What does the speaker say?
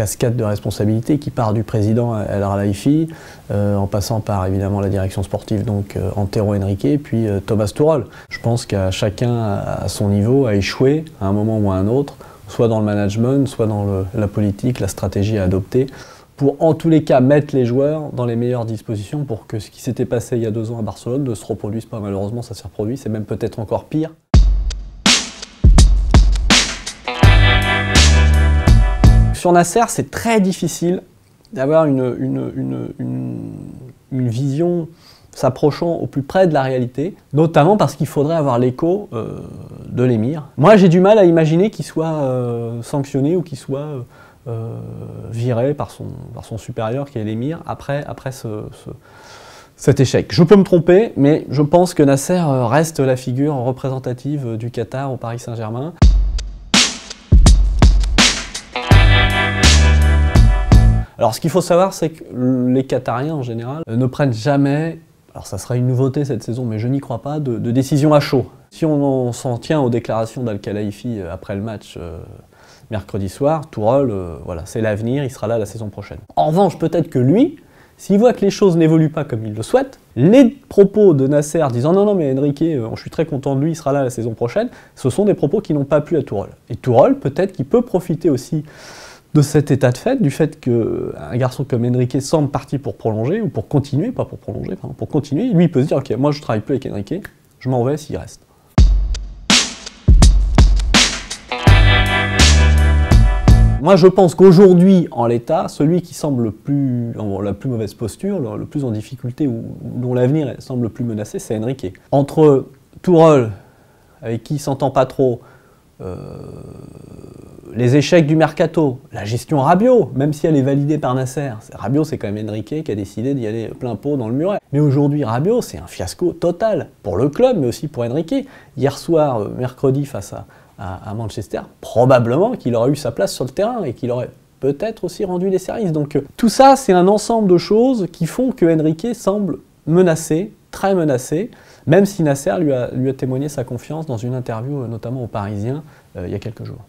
cascade de responsabilités qui part du président El Khelaifi, en passant par évidemment la direction sportive, donc Antero Henrique, puis Thomas Tuchel. Je pense qu'à chacun à son niveau a échoué à un moment ou à un autre, soit dans le management, soit dans la politique, la stratégie à adopter, pour en tous les cas mettre les joueurs dans les meilleures dispositions pour que ce qui s'était passé il y a 2 ans à Barcelone ne se reproduise pas. Malheureusement, ça s'est reproduit, c'est même peut-être encore pire. Sur Nasser, c'est très difficile d'avoir une vision s'approchant au plus près de la réalité, notamment parce qu'il faudrait avoir l'écho de l'émir. Moi, j'ai du mal à imaginer qu'il soit sanctionné ou qu'il soit viré par son supérieur, qui est l'émir, après cet échec. Je peux me tromper, mais je pense que Nasser reste la figure représentative du Qatar au Paris Saint-Germain. Alors ce qu'il faut savoir, c'est que les Qatariens en général ne prennent jamais, alors ça sera une nouveauté cette saison, mais je n'y crois pas, de décision à chaud. Si on s'en tient aux déclarations d'Al Khelaifi après le match mercredi soir, Tuchel, voilà, c'est l'avenir, il sera là la saison prochaine. En revanche, peut-être que lui, s'il voit que les choses n'évoluent pas comme il le souhaite, les propos de Nasser disant non mais Henrique, je suis très content de lui, il sera là la saison prochaine, ce sont des propos qui n'ont pas plu à Tuchel. Et Tuchel, peut-être qu'il peut profiter aussi de cet état de fait, du fait qu'un garçon comme Henrique semble parti pour prolonger, ou pour continuer, pas pour prolonger, pardon, pour continuer, lui il peut se dire ok, moi je travaille plus avec Henrique, je m'en vais s'il reste. Moi je pense qu'aujourd'hui, en l'état, celui qui semble la plus mauvaise posture, le plus en difficulté, ou dont l'avenir semble le plus menacé, c'est Henrique. Entre Tuchel, avec qui il s'entend pas trop, les échecs du mercato, la gestion Rabiot, même si elle est validée par Nasser. Rabiot, c'est quand même Henrique qui a décidé d'y aller plein pot dans le muret. Mais aujourd'hui, Rabiot, c'est un fiasco total pour le club, mais aussi pour Henrique. Hier soir, mercredi, face à Manchester, probablement qu'il aurait eu sa place sur le terrain et qu'il aurait peut-être aussi rendu des services. Donc tout ça, c'est un ensemble de choses qui font que Henrique semble menacé, très menacé, même si Nasser lui a témoigné sa confiance dans une interview, notamment aux Parisiens, il y a quelques jours.